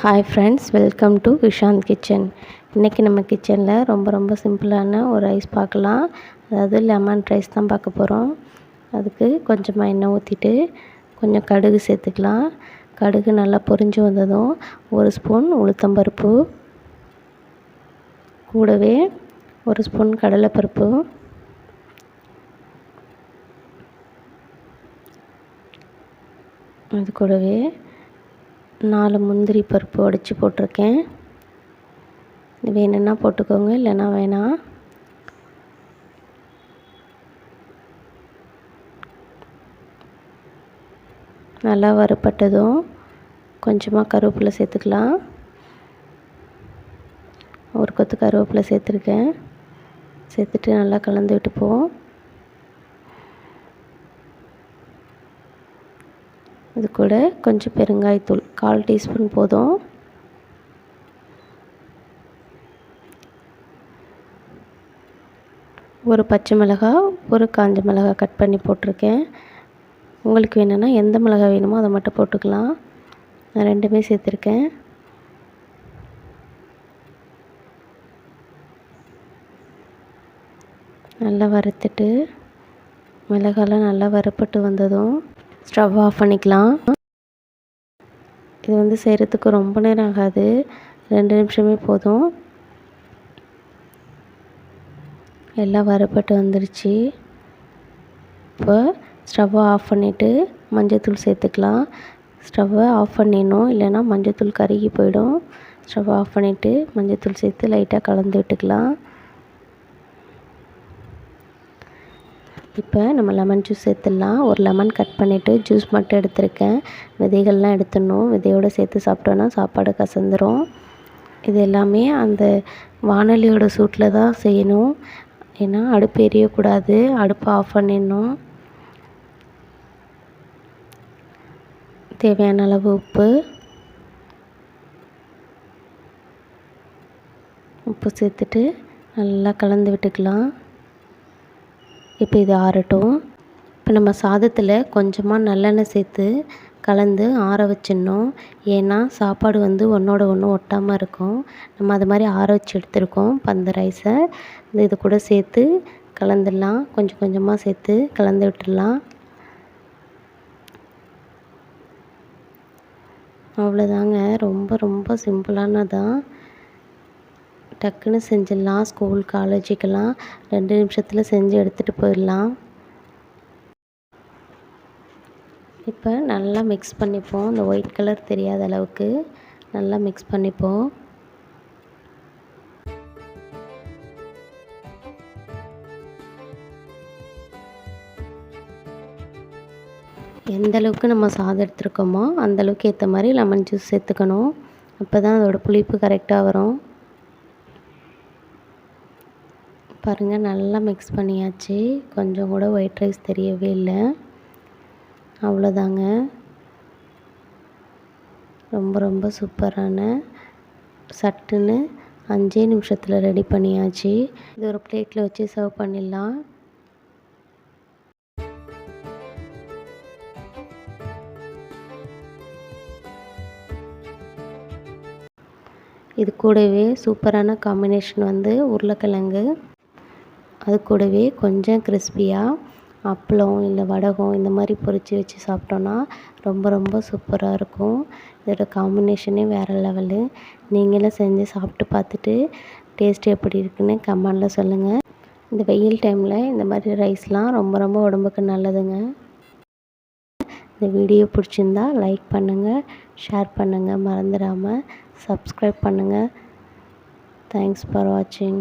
Hi friends, welcome to Vishanth kitchen. இன்றைக்கி நம்ம கிச்சனில் ரொம்ப சிம்பிளான ஒரு ரைஸ் பார்க்கலாம். அதாவது லெமன் ரைஸ் தான் பார்க்க போகிறோம். அதுக்கு கொஞ்சமாக எண்ணெய் ஊற்றிட்டு கொஞ்சம் கடுகு சேர்த்துக்கலாம். கடுகு நல்லா பொரிஞ்சு வந்ததும் 1 ஸ்பூன் உளுத்தம்பருப்பு, கூடவே 1 ஸ்பூன் கடலைப்பருப்பு, அது கூடவே 4 முந்திரி பருப்பு உடைச்சி போட்டிருக்கேன். வேணும்னா போட்டுக்கோங்க, இல்லைன்னா வேணாம். நல்லா வறுப்பட்டதும் கொஞ்சமாக கருவேப்பிலை சேர்த்துக்கலாம். ஒரு கொத்து கருவேப்பிலை சேர்த்துருக்கேன். சேர்த்துட்டு நல்லா கலந்து விட்டுப்போம். இது கூட கொஞ்சம் பெருங்காயத்தூள் 1/4 டீஸ்பூன் போதும். ஒரு பச்சை மிளகாய், ஒரு காஞ்ச மிளகாய் கட் பண்ணி போட்டிருக்கேன். உங்களுக்கு வேணும்னா எந்த மிளகாய் வேணுமோ அதை மட்டும் போட்டுக்கலாம். நான் 2மே சேர்த்துருக்கேன். நல்லா வறுத்துட்டு மிளகாலாம் நல்லா வறுப்பட்டு வந்ததும் ஸ்டவ் ஆஃப் பண்ணிக்கலாம். இது செய்கிறதுக்கு ரொம்ப நேரம் ஆகாது, 2 நிமிஷமே போதும். எல்லாம் வறுப்பட்டு வந்துருச்சு. இப்போ ஸ்டவ்வை ஆஃப் பண்ணிவிட்டு மஞ்சள்தூள் சேர்த்துக்கலாம். ஸ்டவ்வை ஆஃப் பண்ணிடணும், இல்லைன்னா மஞ்சள்தூள் கருகி போயிடும். ஸ்டவ்வை ஆஃப் பண்ணிவிட்டு மஞ்சள்தூள் சேர்த்து லைட்டாக கலந்து விட்டுக்கலாம். இப்போ நம்ம லெமன் ஜூஸ் சேர்த்துடலாம். ஒரு லெமன் கட் பண்ணிவிட்டு ஜூஸ் மட்டும் எடுத்துருக்கேன். விதைகள்லாம் எடுத்துடணும். விதையோடு சேர்த்து சாப்பிட்டோன்னா சாப்பாடு கசந்துடும். இது எல்லாமே அந்த வாணலியோட சூட்டில் தான் செய்யணும். ஏன்னா அடுப்பு எரியக்கூடாது, அடுப்பை ஆஃப் பண்ணிடணும். தேவையான அளவு உப்பு சேர்த்துட்டு நல்லா கலந்து விட்டுக்கலாம். இப்போ இது ஆறட்டும். இப்போ நம்ம சாதத்தில் கொஞ்சமாக நல்லெண்ணெய் சேர்த்து கலந்து ஆற வச்சிடணும். ஏன்னா சாப்பாடு ஒன்றோட ஒன்று ஒட்டாமல் இருக்கும். நம்ம அது மாதிரி ஆற வச்சு எடுத்துருக்கோம். இப்போ அந்த ரைஸை இது கூட சேர்த்து கலந்துடலாம். கொஞ்சம் கொஞ்சமாக சேர்த்து கலந்து விட்டுடலாம். அவ்வளோதாங்க. ரொம்ப சிம்பிளானதான். டக்குன்னு செஞ்சிடலாம். ஸ்கூல் காலேஜுக்கெல்லாம் 2 நிமிஷத்தில் செஞ்சு எடுத்துகிட்டு போயிடலாம். இப்போ நல்லா மிக்ஸ் பண்ணிப்போம். இந்த ஒயிட் கலர் தெரியாத அளவுக்கு நல்லா மிக்ஸ் பண்ணிப்போம். எந்த அளவுக்கு நம்ம சாதம் எடுத்துருக்கோமோ அந்தளவுக்கு ஏற்ற மாதிரி லெமன் ஜூஸ் சேர்த்துக்கணும். அப்போ தான் அதோடய புளிப்பு கரெக்டாக வரும். பாருங்கள், நல்லா மிக்ஸ் பண்ணியாச்சு. கொஞ்சம் கூட ஒயிட் ரைஸ் தெரியவே இல்லை. அவ்வளோதாங்க. ரொம்ப சூப்பரான சட்டுன்னு 5 நிமிஷத்தில் ரெடி பண்ணியாச்சு. இது ஒரு பிளேட்டில் வச்சு சர்வ் பண்ணிடலாம். இது கூடவே சூப்பரான காம்பினேஷன் உருளைக்கிழங்கு, அது கூடவே கொஞ்சம் கிறிஸ்பியாக அப்பளம் இல்லை வடகம் இந்த மாதிரி பொரித்து வச்சு சாப்பிட்டோன்னா ரொம்ப சூப்பராக இருக்கும். இதோட காம்பினேஷனே வேறு லெவலு. நீங்களும் செஞ்சு சாப்பிட்டு பார்த்துட்டு டேஸ்ட் எப்படி இருக்குன்னு கமெண்டில் சொல்லுங்கள். இந்த வெயில் டைமில் இந்த மாதிரி ரைஸ்லாம் ரொம்ப உடம்புக்கு நல்லதுங்க. இந்த வீடியோ பிடிச்சிருந்தா லைக் பண்ணுங்கள், ஷேர் பண்ணுங்கள், மறந்துடாமல் சப்ஸ்கிரைப் பண்ணுங்கள். தேங்க்ஸ் ஃபார் வாட்சிங்.